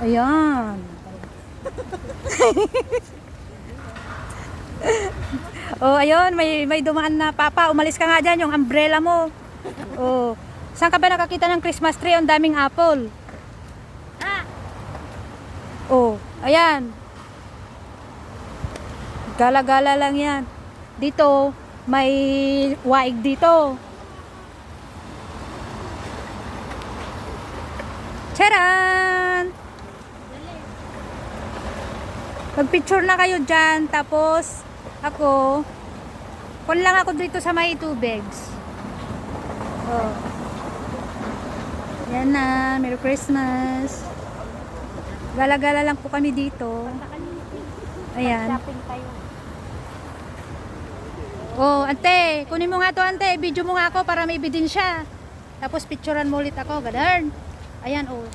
Ayan. Oh, ayun, may dumaan na papa. Umalis ka nga dyan, yung umbrella mo. Oh, saan ka ba nakakita ng Christmas tree? Ang daming apple. Oh, ayan. Gala-gala lang yan. Dito, may waig dito. Charan! Mag-picture na kayo dyan. Tapos, ako, kun lang ako dito sa may tubigs. Oh. Yan na. Merry Christmas. Gala-gala lang po kami dito. Ayan. Oh, ante, kunin mo nga to, ante. Video mo nga ako para may ebidensya. Tapos picturean mo ulit ako, ganun. Ayan, oh.